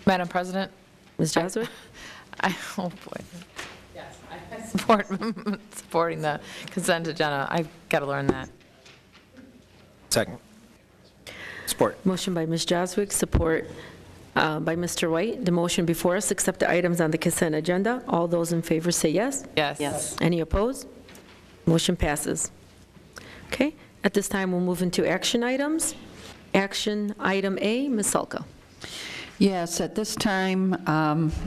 Madam President? Ms. Jaswick? Oh boy. Yes, I support supporting the consent agenda. I've got to learn that. Second. Support. Motion by Ms. Jaswick, support by Mr. White. The motion before us, accept the items on the consent agenda. All those in favor say yes. Yes. Yes. Any opposed? Motion passes. Okay, at this time, we'll move into action items. Action item A, Ms. Salka. Yes, at this time,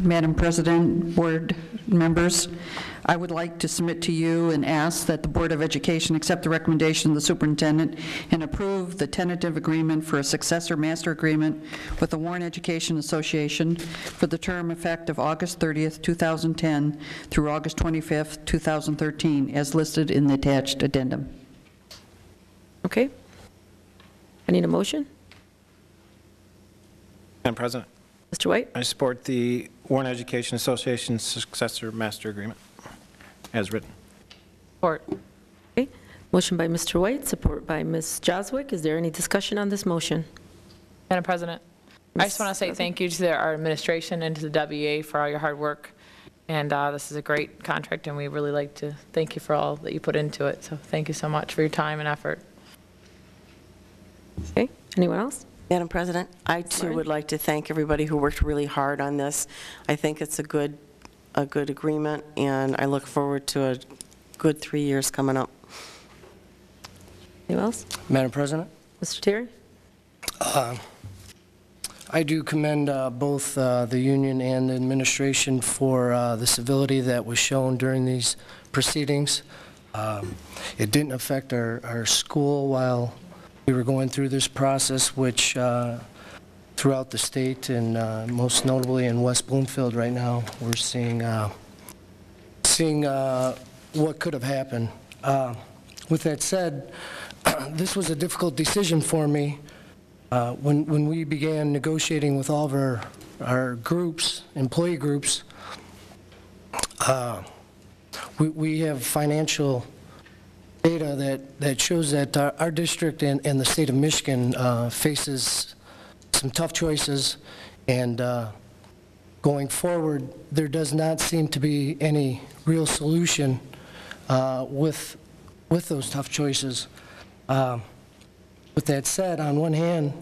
Madam President, board members, I would like to submit to you and ask that the Board of Education accept the recommendation of the superintendent and approve the tentative agreement for a successor master agreement with the Warren Education Association for the term effective August 30th, 2010 through August 25th, 2013, as listed in the attached addendum. Okay. I need a motion. Madam President, Mr. White? I support the Warren Education Association successor master agreement as written. Support. Okay. Motion by Mr. White, support by Ms. Jaswick. Is there any discussion on this motion? Madam President, I just want to say thank you to our administration and to the WEA for all your hard work. And this is a great contract, and we really like to thank you for all that you put into it. So thank you so much for your time and effort. Okay. Anyone else? Madam President, I too would like to thank everybody who worked really hard on this. I think it's a good agreement, and I look forward to a good 3 years coming up. Anyone else? Madam President, Mr. Terry? I do commend both the union and the administration for the civility that was shown during these proceedings. It didn't affect our school while we were going through this process, which throughout the state and most notably in West Bloomfield right now, we're seeing what could have happened. With that said, this was a difficult decision for me. When we began negotiating with all of our groups, employee groups, we have financial data that shows that our district and the state of Michigan faces some tough choices, and going forward, there does not seem to be any real solution with those tough choices. With that said, on one hand,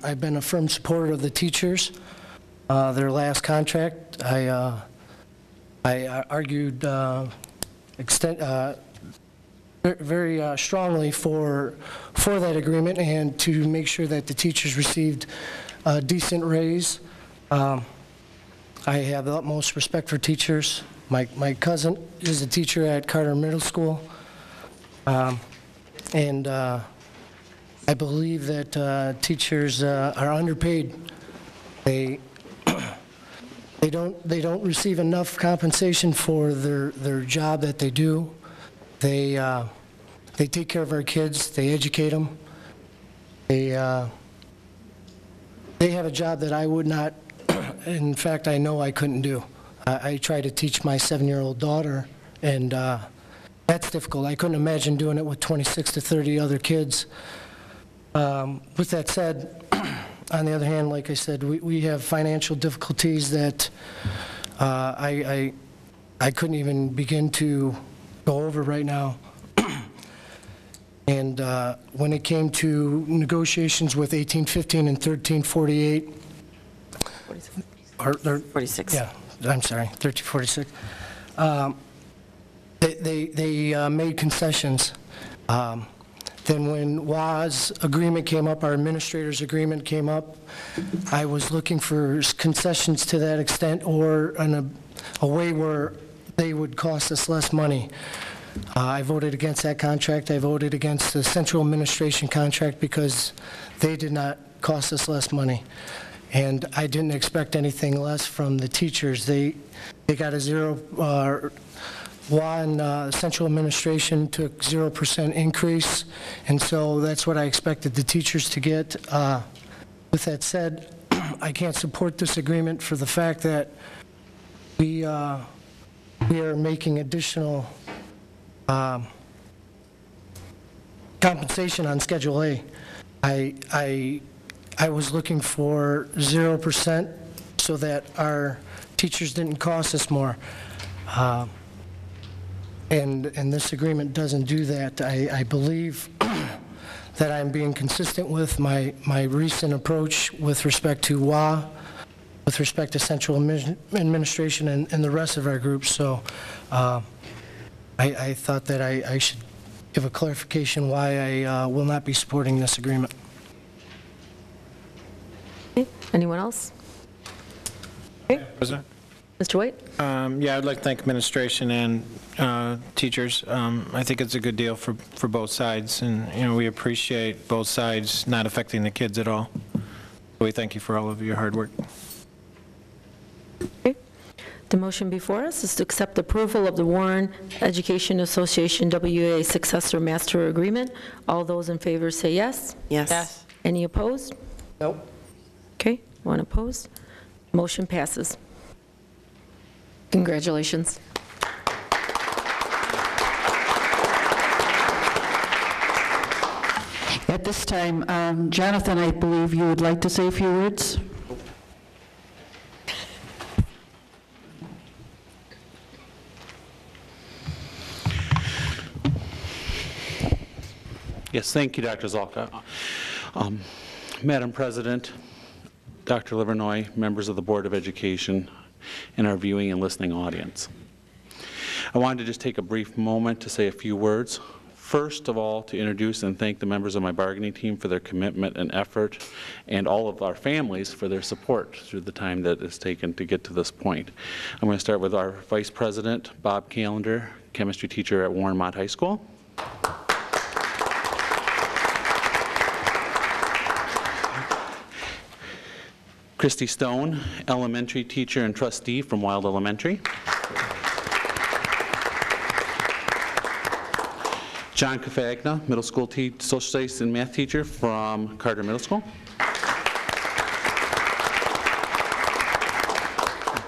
I've been a firm supporter of the teachers. Their last contract, I argued very strongly for that agreement and to make sure that the teachers received a decent raise. I have the utmost respect for teachers. My cousin is a teacher at Carter Middle School, and I believe that teachers are underpaid. They don't receive enough compensation for their job that they do. They take care of our kids. They educate them. They have a job that I would not. In fact, I know I couldn't do. I try to teach my 7-year-old daughter, and that's difficult. I couldn't imagine doing it with 26 to 30 other kids. With that said, on the other hand, like I said, we have financial difficulties that I couldn't even begin to go over right now. And when it came to negotiations with 1815 and 1348, 46. Yeah, I'm sorry, 1346. They made concessions. Then when WA's agreement came up, our administrator's agreement came up, I was looking for concessions to that extent, or a way where they would cost us less money. I voted against that contract. I voted against the central administration contract because they did not cost us less money. And I didn't expect anything less from the teachers. They got a zero, WA central administration took 0% increase, and so that's what I expected the teachers to get. With that said, I can't support this agreement for the fact that we are making additional compensation on Schedule A. I was looking for 0% so that our teachers didn't cost us more. And this agreement doesn't do that. I believe that I'm being consistent with my recent approach with respect to WA, with respect to central administration and the rest of our groups. So I thought that I should give a clarification why I will not be supporting this agreement. Okay. Anyone else? Okay. President? Mr. White? Yeah, I'd like to thank administration and teachers. I think it's a good deal for both sides, and, you know, we appreciate both sides not affecting the kids at all. We thank you for all of your hard work. Okay. The motion before us is to accept approval of the Warren Education Association WA Successor Master Agreement. All those in favor say yes. Yes. Yes. Any opposed? Nope. Okay, one opposed. Motion passes. Congratulations. At this time, Jonathan, I believe you would like to say a few words? Yes, thank you, Dr. Zalka. Madam President, Dr. Livernoy, members of the Board of Education, and our viewing and listening audience. I wanted to just take a brief moment to say a few words. First of all, to introduce and thank the members of my bargaining team for their commitment and effort, and all of our families for their support through the time that it's taken to get to this point. I'm going to start with our Vice President, Bob Callender, chemistry teacher at Warren Mott High School. Christy Stone, elementary teacher and trustee from Wild Elementary. John Cafagna, middle school social studies and math teacher from Carter Middle School.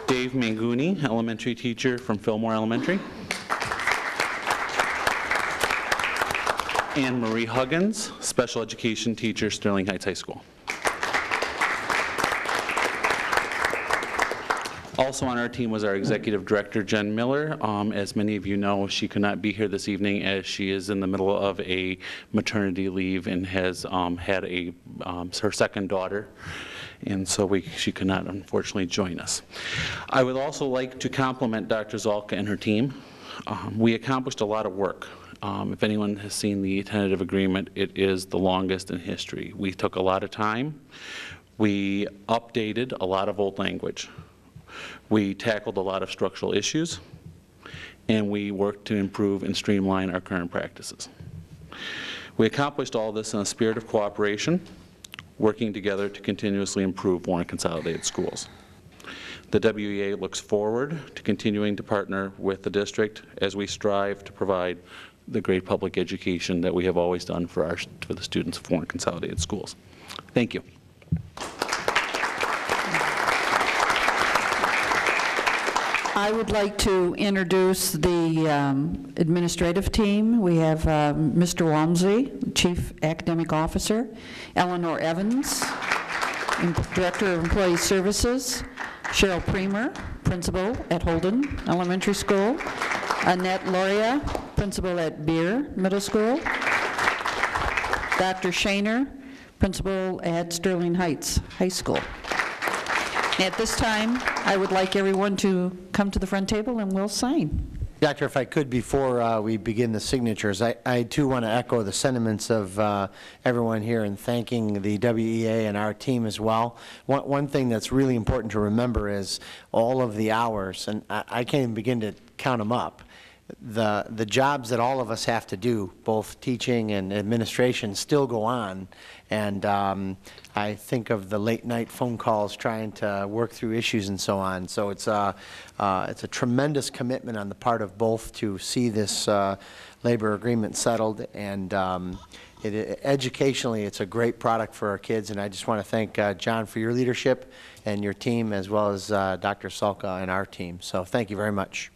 Dave Manguni, elementary teacher from Fillmore Elementary. Anne Marie Huggins, special education teacher, Sterling Heights High School. Also on our team was our executive director, Jen Miller. As many of you know, she could not be here this evening as she is in the middle of a maternity leave and has had her second daughter, and so she could not unfortunately join us. I would also like to compliment Dr. Zalka and her team. We accomplished a lot of work. If anyone has seen the tentative agreement, it is the longest in history. We took a lot of time. We updated a lot of old language. We tackled a lot of structural issues, and we worked to improve and streamline our current practices. We accomplished all this in a spirit of cooperation, working together to continuously improve Warren Consolidated Schools. The WEA looks forward to continuing to partner with the district as we strive to provide the great public education that we have always done for the students of Warren Consolidated Schools. Thank you. I would like to introduce the administrative team. We have Mr. Walmsley, Chief Academic Officer, Eleanor Evans, Director of Employee Services, Cheryl Premer, Principal at Holden Elementary School, Annette Loria, Principal at Beer Middle School, Dr. Shaner, Principal at Sterling Heights High School. At this time, I would like everyone to come to the front table and we'll sign. Doctor, if I could, before we begin the signatures, I too want to echo the sentiments of everyone here in thanking the WEA and our team as well. One thing that's really important to remember is all of the hours, and I can't even begin to count them up, the jobs that all of us have to do, both teaching and administration, still go on. And I think of the late night phone calls trying to work through issues and so on. So it's a tremendous commitment on the part of both to see this labor agreement settled. And educationally, it's a great product for our kids. And I just want to thank John for your leadership and your team, as well as Dr. Salka and our team. So thank you very much.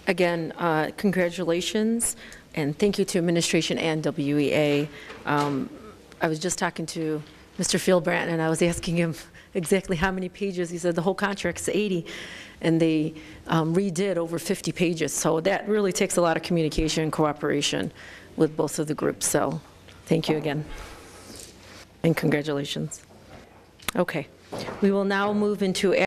Again, congratulations, and thank you to administration and WEA. I was just talking to Mr. Philbrandt, and I was asking him exactly how many pages. He said the whole contract's 80, and they redid over 50 pages. So that really takes a lot of communication and cooperation with both of the groups. So thank you again, and congratulations. Okay, we will now move into